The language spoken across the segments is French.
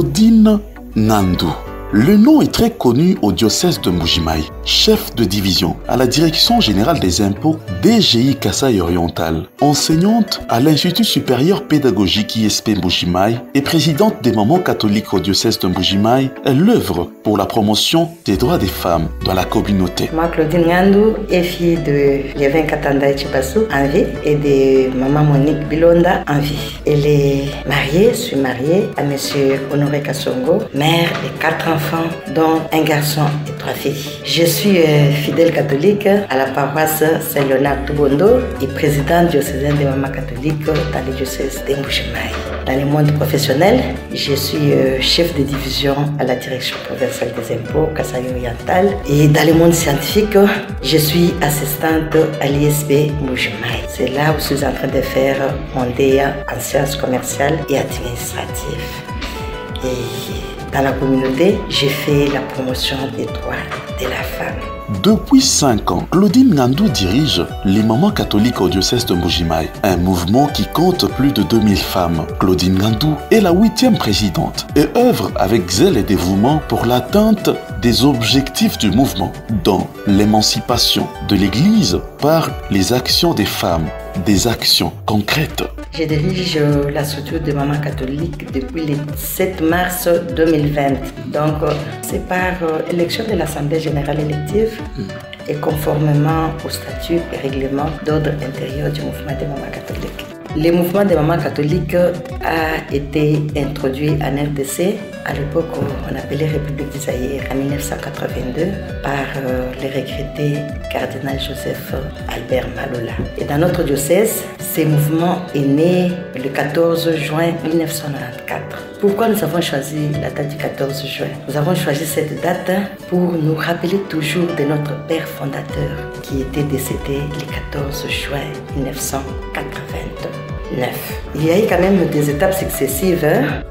Claudine Ngandou. Le nom est très connu au diocèse de Mbuji-Mayi, chef de division à la Direction générale des impôts DGI Kasaï Oriental, enseignante à l'Institut supérieur pédagogique ISP Mbuji-Mayi et présidente des mamans catholiques au diocèse de Mbuji-Mayi. Elle œuvre pour la promotion des droits des femmes dans la communauté. Moi, Claudine Ngandou est fille de Liévin Katanda Chibassou en vie et de maman Monique Bilonda en vie. Elle est mariée, je suis mariée à monsieur Honoré Kassongo, mère de 4 enfants, dont un garçon et 3 filles. Je suis fidèle catholique à la paroisse Saint-Léonard Toubondo et présidente diocésaine des mamans catholiques dans le diocèse de Mbuji-Mayi. Dans le monde professionnel, je suis chef de division à la direction provinciale des impôts Kasaï Oriental. Et dans le monde scientifique, je suis assistante à l'ISP Mbuji-Mayi. C'est là où je suis en train de faire mon DEA en sciences commerciales et administratives. Et dans la communauté, j'ai fait la promotion des droits de la femme. Depuis 5 ans, Claudine Ngandou dirige les mamans catholiques au diocèse de Mbuji-Mayi, un mouvement qui compte plus de 2000 femmes. Claudine Ngandou est la 8e présidente et œuvre avec zèle et dévouement pour l'atteinte des objectifs du mouvement, dont l'émancipation de l'Église par les actions des femmes, des actions concrètes. Je dirige la structure de mamans catholiques depuis le 7 mars 2020. Donc, c'est par élection de l'Assemblée générale élective et conformément au statut et règlement d'ordre intérieur du mouvement des mamans catholiques. Le mouvement des mamans catholiques a été introduit en RDC, à l'époque on appelait République du Zaïre, en 1982, par le regretté cardinal Joseph Albert Malola. Et dans notre diocèse, ce mouvement est né le 14 juin 1994. Pourquoi nous avons choisi la date du 14 juin? Nous avons choisi cette date pour nous rappeler toujours de notre père fondateur qui était décédé le 14 juin 1989. Il y a eu quand même des étapes successives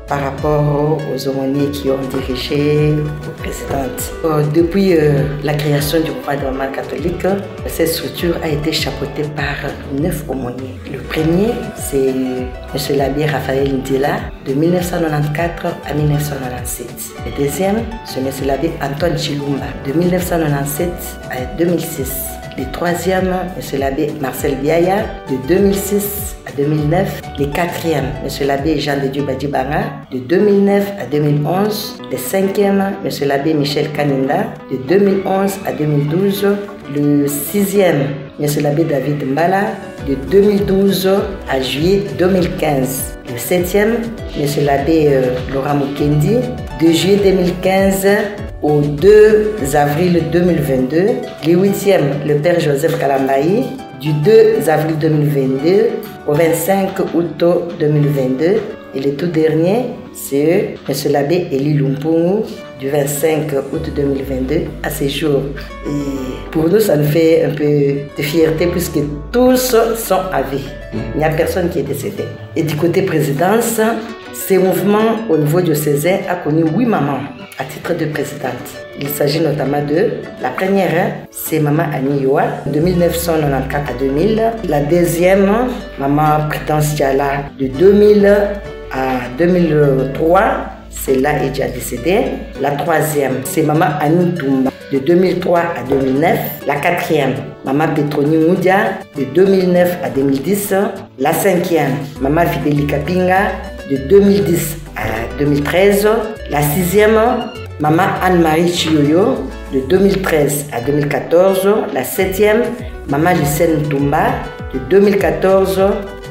par rapport aux aumôniers qui ont dirigé, aux présidentes. Depuis la création du mouvement des mamans catholiques, cette structure a été chapeautée par 9 aumôniers. Le premier, c'est M. l'abbé Raphaël Ndila, de 1994 à 1997. Le deuxième, c'est M. l'abbé Antoine Chilumba, de 1997 à 2006. Le troisième, M. l'abbé Marcel Biaya, de 2006 à 2009. Le quatrième, M. l'abbé Jean de Dieu Badibanga, de 2009 à 2011. Le cinquième, M. l'abbé Michel Kaninda, de 2011 à 2012. Le sixième, M. l'abbé David Mbala, de 2012 à juillet 2015. Le septième, M. l'abbé Laurent Mukendi, de juillet 2015 au 2 avril 2022. Le huitième, le père Joseph Kalambayi, du 2 avril 2022 au 25 août 2022. Et le tout dernier, c'est M. l'abbé Eli Lumpungu, du 25 août 2022 à ce jour. Et pour nous, ça nous fait un peu de fierté puisque tous sont à vie. Il n'y a personne qui est décédé. Et du côté présidence, ce mouvement au niveau diocésain a connu 8 mamans à titre de présidente. Il s'agit notamment de la première, c'est Maman Annie Yoa, de 1994 à 2000. La deuxième, Maman Prudence Diala, de 2000 à 2003. Celle-là est déjà décédée. La troisième, c'est Maman Annie Toumba, de 2003 à 2009. La quatrième, Maman Petroni Moudia, de 2009 à 2010. La cinquième, Maman Fideli Kapinga, de 2010 à 2013. La sixième, Maman Anne-Marie Chioyo, de 2013 à 2014. La septième, Maman Lucène Toumba, de 2014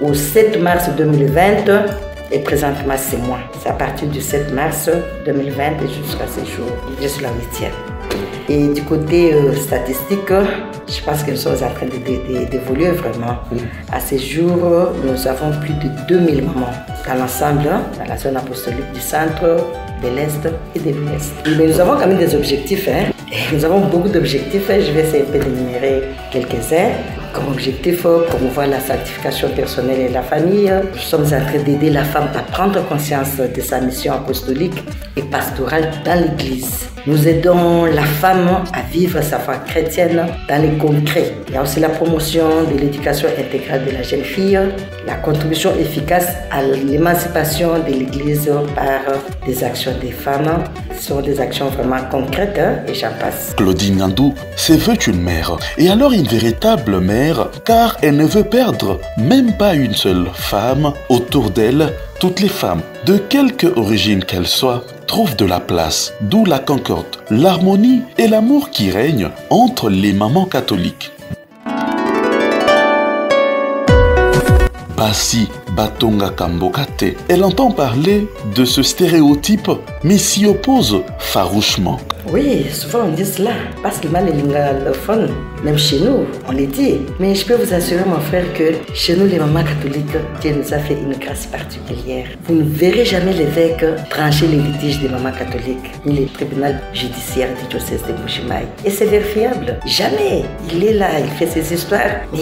au 7 mars 2020. Et présentement, c'est moi. C'est à partir du 7 mars 2020 et jusqu'à ce jour. Je suis la 8e. Et du côté statistique, je pense que nous sommes en train d'évoluer vraiment. À ce jour, nous avons plus de 2000 mamans dans l'ensemble, dans la zone apostolique du centre, de l'Est et de l'Ouest. Mais nous avons quand même des objectifs. Nous avons beaucoup d'objectifs. Je vais essayer d'énumérer quelques-uns. Comme objectif, promouvoir la sanctification personnelle et la famille. Nous sommes en train d'aider la femme à prendre conscience de sa mission apostolique et pastorale dans l'Église. Nous aidons la femme à vivre sa foi chrétienne dans le concret. Il y a aussi la promotion de l'éducation intégrale de la jeune fille, la contribution efficace à l'émancipation de l'Église par des actions des femmes. Ce sont des actions vraiment concrètes et j'en passe. Claudine Ngandou se veut une mère, et alors une véritable mère, car elle ne veut perdre même pas une seule femme. Autour d'elle, toutes les femmes, de quelque origine qu'elles soient, trouvent de la place, d'où la concorde, l'harmonie et l'amour qui règnent entre les mamans catholiques. Basi Batonga Kambokate, elle entend parler de ce stéréotype, mais s'y oppose farouchement. Oui, souvent on dit cela, parce que mal le fun, même chez nous, on les dit. Mais je peux vous assurer, mon frère, que chez nous, les mamans catholiques, Dieu nous a fait une grâce particulière. Vous ne verrez jamais l'évêque trancher les litiges des mamans catholiques, ni les tribunaux judiciaires du diocèse de Mbuji-Mayi. Et c'est vérifiable. Jamais. Il est là, il fait ses histoires, mais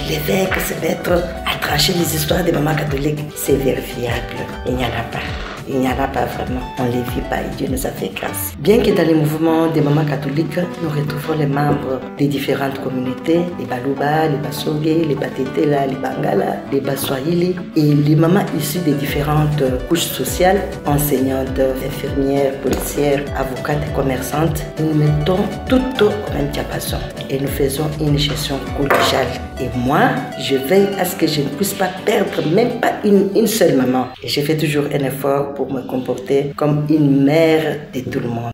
l'évêque se mettre à trancher les histoires des mamans catholiques, c'est vérifiable. Il n'y en a pas. Il n'y en a pas vraiment. On ne les vit pas et Dieu nous a fait grâce. Bien que dans les mouvements des mamans catholiques, nous retrouvons les membres des différentes communautés, les Baluba, les Basogé, les Batetela, les Bangala, les Baswahili, et les mamans issues des différentes couches sociales, enseignantes, infirmières, policières, avocates et commerçantes. Nous mettons toutes au même diapason et nous faisons une gestion collégiale. Et moi, je veille à ce que je ne puisse pas perdre même pas une seule maman. Et je fais toujours un effort pour me comporter comme une mère de tout le monde.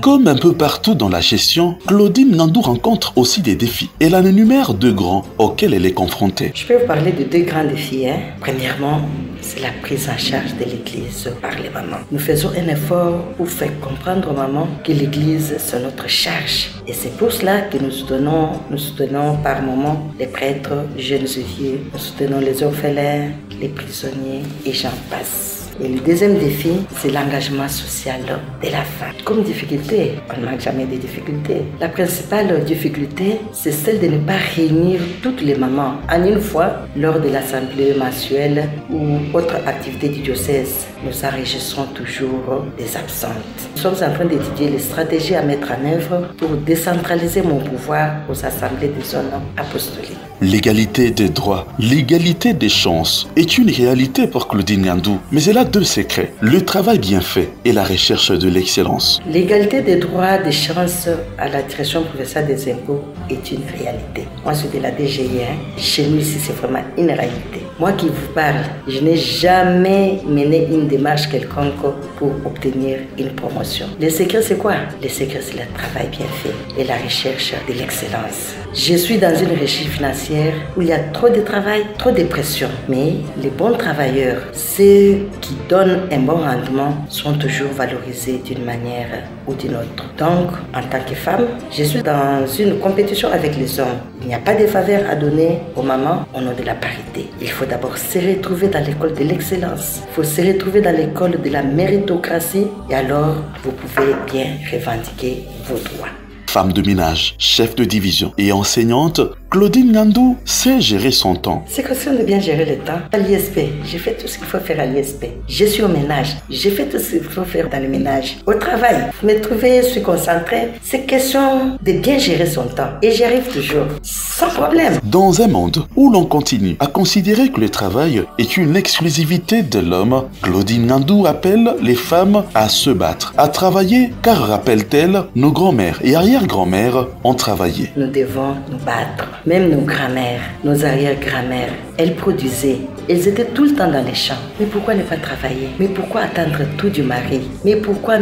Comme un peu partout dans la gestion, Claudine Ngandou rencontre aussi des défis. Elle en énumère deux grands auxquels elle est confrontée. Je peux vous parler de deux grands défis. Premièrement, c'est la prise en charge de l'Église par les mamans. Nous faisons un effort pour faire comprendre aux mamans que l'Église, c'est notre charge. Et c'est pour cela que nous soutenons par moments les prêtres, jeunes et vieux, nous soutenons les orphelins, les prisonniers et j'en passe. Et le deuxième défi, c'est l'engagement social de la femme. Comme difficulté, on ne manque jamais de difficultés. La principale difficulté, c'est celle de ne pas réunir toutes les mamans en une fois lors de l'assemblée mensuelle ou autre activité du diocèse. Nous enregistrons toujours des absentes. Nous sommes en train d'étudier les stratégies à mettre en œuvre pour décentraliser mon pouvoir aux assemblées des zones apostoliques. L'égalité des droits, l'égalité des chances est une réalité pour Claudine Ngandou, mais elle a deux secrets, le travail bien fait et la recherche de l'excellence. L'égalité des droits, des chances à la direction provinciale des impôts est une réalité. Moi, je suis de la DGI, chez nous ici, c'est vraiment une réalité. Moi qui vous parle, je n'ai jamais mené une démarche quelconque pour obtenir une promotion. Le secret, c'est quoi? Le secret, c'est le travail bien fait et la recherche de l'excellence. Je suis dans une régie financière où il y a trop de travail, trop de pression. Mais les bons travailleurs, ceux qui donnent un bon rendement, sont toujours valorisés d'une manière ou d'une autre. Donc, en tant que femme, je suis dans une compétition avec les hommes. Il n'y a pas de faveur à donner aux mamans au nom de la parité. Il faut d'abord se retrouver dans l'école de l'excellence. Il faut se retrouver dans l'école de la méritocratie et alors vous pouvez bien revendiquer vos droits. Femme de ménage, chef de division et enseignante, Claudine Ngandou sait gérer son temps. C'est question de bien gérer le temps. À l'ISP, j'ai fait tout ce qu'il faut faire à l'ISP. Je suis au ménage, j'ai fait tout ce qu'il faut faire dans le ménage. Au travail, vous me trouvez, je suis concentrée. C'est question de bien gérer son temps. Et j'y arrive toujours, sans problème. Dans un monde où l'on continue à considérer que le travail est une exclusivité de l'homme, Claudine Ngandou appelle les femmes à se battre, à travailler, car rappelle-t-elle, nos grands-mères et arrière-grand-mères ont travaillé. Nous devons nous battre. Même nos grands-mères, nos arrière-grand-mères, elles produisaient. Elles étaient tout le temps dans les champs. Mais pourquoi ne pas travailler? Mais pourquoi attendre tout du mari? Mais pourquoi?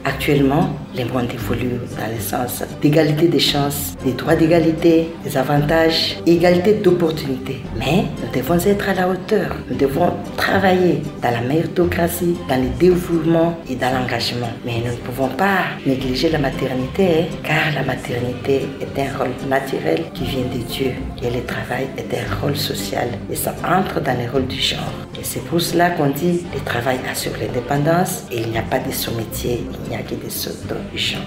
Actuellement, le monde évolue dans le sens d'égalité des chances, des droits d'égalité, des avantages, égalité d'opportunités. Mais nous devons être à la hauteur. Nous devons travailler dans la méritocratie, dans le dévouement et dans l'engagement. Mais nous ne pouvons pas négliger la maternité, car la maternité est un rôle naturel qui vient de Dieu. Et le travail est un rôle social. Et ça entre dans les rôles du genre. Et c'est pour cela qu'on dit le travail assure l'indépendance et il n'y a pas de sous-métier, il n'y a que des sous-genre.